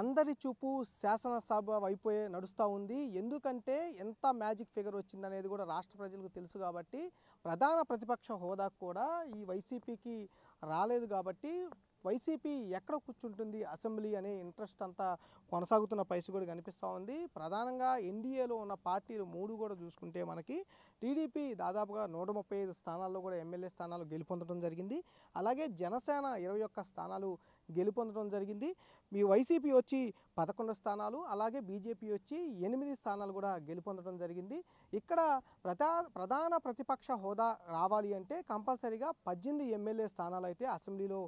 అందరి చూపు శాసనసభ వైపే నడుస్తూ ఉంది. ఎందుకంటే ఎంత మ్యాజిక్ ఫిగర్ వచ్చిందనేది కూడా రాష్ట్ర ప్రజలకు తెలుసు కాబట్టి ప్రధాన ప్రతిపక్ష హోదా కూడా ఈ వైసీపీకి రాలేదు కాబట్టి వైసీపీ ఎక్కడ కూర్చుంటుంది అసెంబ్లీ అనే ఇంట్రెస్ట్ అంతా కొనసాగుతున్న పరిస్థితి కూడా కనిపిస్తూ ఉంది. ప్రధానంగా ఎన్డీఏలో ఉన్న పార్టీలు 3 కూడా చూసుకుంటే మనకి టీడీపీ దాదాపుగా 135 స్థానాల్లో కూడా ఎమ్మెల్యే స్థానాలు గెలుపొందడం జరిగింది. అలాగే జనసేన 21 స్థానాలు గెలుపొందడం జరిగింది. మీ వైసీపీ వచ్చి 11 స్థానాలు, అలాగే బీజేపీ వచ్చి 8 స్థానాలు కూడా గెలుపొందడం జరిగింది. ఇక్కడ ప్రధాన ప్రతిపక్ష హోదా రావాలి అంటే కంపల్సరీగా 18 ఎమ్మెల్యే స్థానాలు అయితే అసెంబ్లీలో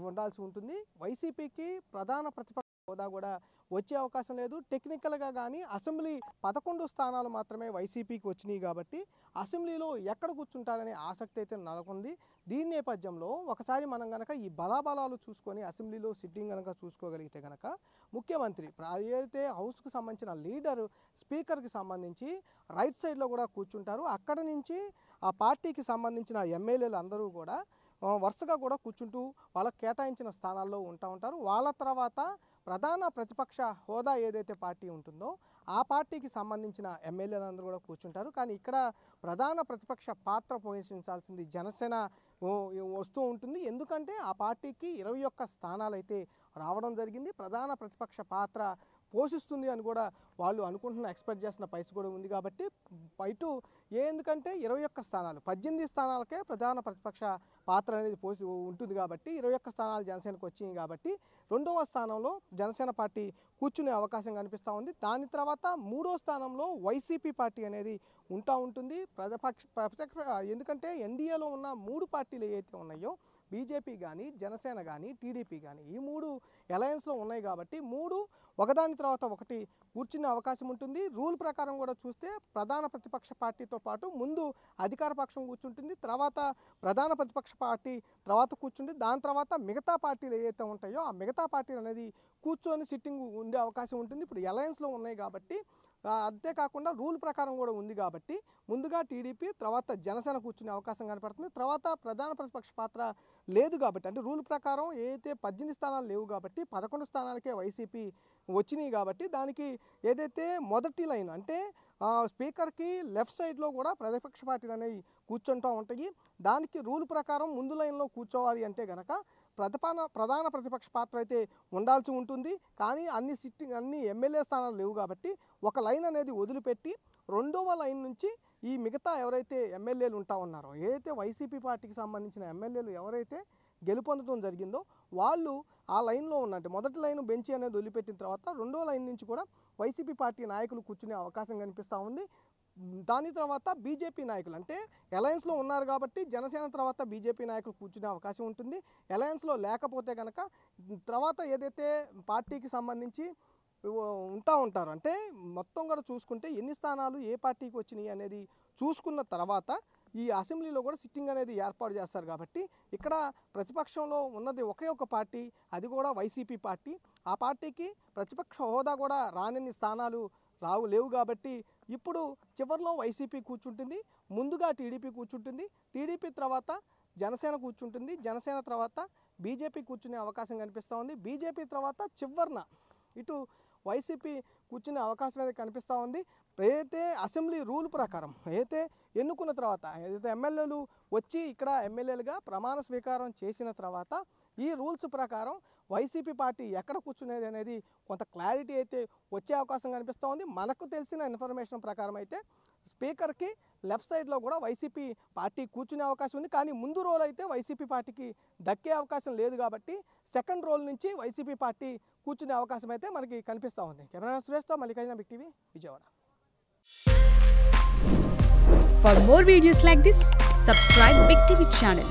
ఉండాల్సి ఉంటుంది. వైసీపీకి ప్రధాన ప్రతిపక్ష హోదా కూడా వచ్చే అవకాశం లేదు. టెక్నికల్గా కానీ అసెంబ్లీ 11 స్థానాలు మాత్రమే వైసీపీకి వచ్చినాయి కాబట్టి అసెంబ్లీలో ఎక్కడ కూర్చుంటారనే ఆసక్తి అయితే నెలకొంది. దీని నేపథ్యంలో ఒకసారి మనం కనుక ఈ బలాబలాలు చూసుకొని అసెంబ్లీలో సిట్టింగ్ కనుక చూసుకోగలిగితే కనుక ముఖ్యమంత్రి ఏదైతే హౌస్కు సంబంధించిన లీడర్ స్పీకర్కి సంబంధించి రైట్ సైడ్లో కూడా కూర్చుంటారు. అక్కడ నుంచి ఆ పార్టీకి సంబంధించిన ఎమ్మెల్యేలు అందరూ కూడా వరుసగా కూడా కూర్చుంటూ వాళ్ళకి కేటాయించిన స్థానాల్లో ఉంటారు. వాళ్ళ తర్వాత ప్రధాన ప్రతిపక్ష హోదా ఏదైతే పార్టీ ఉంటుందో ఆ పార్టీకి సంబంధించిన ఎమ్మెల్యేలందరూ కూడా కూర్చుంటారు. కానీ ఇక్కడ ప్రధాన ప్రతిపక్ష పాత్ర పోషించాల్సింది జనసేన వస్తూ ఉంటుంది. ఎందుకంటే ఆ పార్టీకి 21 స్థానాలు అయితే రావడం జరిగింది. ప్రధాన ప్రతిపక్ష పాత్ర పోషిస్తుంది అని కూడా వాళ్ళు అనుకుంటున్న ఎక్స్పెక్ట్ చేస్తున్న పరిస్థితి కూడా ఉంది. కాబట్టి ఇటు ఎందుకంటే 21 స్థానాలు 18 స్థానాలకే ప్రధాన ప్రతిపక్ష పాత్ర అనేది ఉంటుంది కాబట్టి 21 స్థానాలు జనసేనకు వచ్చినాయి కాబట్టి 2వ స్థానంలో జనసేన పార్టీ కూర్చునే అవకాశం కనిపిస్తూ ఉంది. దాని తర్వాత 3వ స్థానంలో వైసీపీ పార్టీ అనేది ఉంటుంది. ఎందుకంటే ఎన్డీఏలో ఉన్న 3 పార్టీలు ఏవైతే ఉన్నాయో బీజేపీ కానీ, జనసేన కానీ, టీడీపీ కానీ ఈ 3 అలయన్స్లో ఉన్నాయి కాబట్టి 3 ఒకదాని తర్వాత ఒకటి కూర్చునే అవకాశం ఉంటుంది. రూల్ ప్రకారం కూడా చూస్తే ప్రధాన ప్రతిపక్ష పార్టీతో పాటు ముందు అధికార పక్షం కూర్చుంటుంది, తర్వాత ప్రధాన ప్రతిపక్ష పార్టీ తర్వాత కూర్చుంటుంది, దాని తర్వాత మిగతా పార్టీలు ఏవైతే ఉంటాయో ఆ మిగతా పార్టీలు అనేది కూర్చొని సిట్టింగ్ ఉండే అవకాశం ఉంటుంది. ఇప్పుడు అలయన్స్లో ఉన్నాయి కాబట్టి అంతేకాకుండా రూల్ ప్రకారం కూడా ఉంది కాబట్టి ముందుగా టీడీపీ తర్వాత జనసేన కూర్చునే అవకాశం కనపడుతుంది. తర్వాత ప్రధాన ప్రతిపక్ష పాత్ర లేదు కాబట్టి అంటే రూల్ ప్రకారం ఏదైతే 18 స్థానాలు లేవు కాబట్టి 11 స్థానాలకే వైసీపీ వచ్చినాయి కాబట్టి దానికి ఏదైతే మొదటి లైన్ అంటే స్పీకర్కి లెఫ్ట్ సైడ్లో కూడా ప్రతిపక్ష పార్టీలు అనేవి కూర్చుంటూ ఉంటాయి. దానికి రూల్ ప్రకారం ముందు లైన్లో కూర్చోవాలి అంటే కనుక ప్రధాన ప్రతిపక్ష పాత్ర అయితే ఉండాల్సి ఉంటుంది. కానీ అన్ని ఎమ్మెల్యే స్థానాలు లేవు కాబట్టి ఒక లైన్ అనేది వదిలిపెట్టి 2వ లైన్ నుంచి ఈ మిగతా ఎవరైతే ఎమ్మెల్యేలు ఉంటా ఉన్నారో ఏదైతే వైసీపీ పార్టీకి సంబంధించిన ఎమ్మెల్యేలు ఎవరైతే గెలుపొందడం జరిగిందో వాళ్ళు ఆ లైన్లో ఉన్నట్టు మొదటి లైన్ బెంచ్ అనేది వదిలిపెట్టిన తర్వాత 2వ లైన్ నుంచి కూడా వైసీపీ పార్టీ నాయకులు కూర్చునే అవకాశం కనిపిస్తూ ఉంది. దాని తర్వాత బీజేపీ నాయకులు అంటే అలయన్స్లో ఉన్నారు కాబట్టి జనసేన తర్వాత బీజేపీ నాయకులు కూర్చునే అవకాశం ఉంటుంది. అలయన్స్లో లేకపోతే కనుక తర్వాత ఏదైతే పార్టీకి సంబంధించి ఉంటారు అంటే మొత్తం కూడా చూసుకుంటే ఎన్ని స్థానాలు ఏ పార్టీకి వచ్చినాయి అనేది చూసుకున్న తర్వాత ఈ అసెంబ్లీలో కూడా సిట్టింగ్ అనేది ఏర్పాటు చేస్తారు. కాబట్టి ఇక్కడ ప్రతిపక్షంలో ఉన్నది ఒకే ఒక పార్టీ, అది కూడా వైసీపీ పార్టీ. ఆ పార్టీకి ప్రతిపక్ష హోదా కూడా రానన్ని స్థానాలు లేవు కాబట్టి ఇప్పుడు చివరిలో వైసీపీ కూర్చుంటుంది, ముందుగా టీడీపీ కూర్చుంటుంది, టీడీపీ తర్వాత జనసేన కూర్చుంటుంది, జనసేన తర్వాత బీజేపీ కూర్చునే అవకాశం కనిపిస్తూ ఉంది. బీజేపీ తర్వాత చివరిన ఇటు వైసీపీ కూర్చునే అవకాశం అయితే కనిపిస్తూ ఉంది. ఏదైతే అసెంబ్లీ రూల్ ప్రకారం అయితే ఎన్నుకున్న తర్వాత ఏదైతే ఎమ్మెల్యేలు వచ్చి ఇక్కడ ఎమ్మెల్యేలుగా ప్రమాణ స్వీకారం చేసిన తర్వాత ఈ రూల్స్ ప్రకారం వైసీపీ పార్టీ ఎక్కడ కూర్చునేది అనేది కొంత క్లారిటీ అయితే వచ్చే అవకాశం కనిపిస్తూ ఉంది. మనకు తెలిసిన ఇన్ఫర్మేషన్ ప్రకారం అయితే స్పీకర్కి లెఫ్ట్ సైడ్లో కూడా వైసీపీ పార్టీ కూర్చునే అవకాశం ఉంది. కానీ ముందు రోల్ అయితే వైసీపీ పార్టీకి దక్కే అవకాశం లేదు కాబట్టి సెకండ్ రోల్ నుంచి వైసీపీ పార్టీ కూర్చునే అవకాశం అయితే మనకి కనిపిస్తూ ఉంది. కెమెరా సురేష్తో Mallikarjuna, big TV, Vijayawada. For more videos like this, subscribe Big TV channel.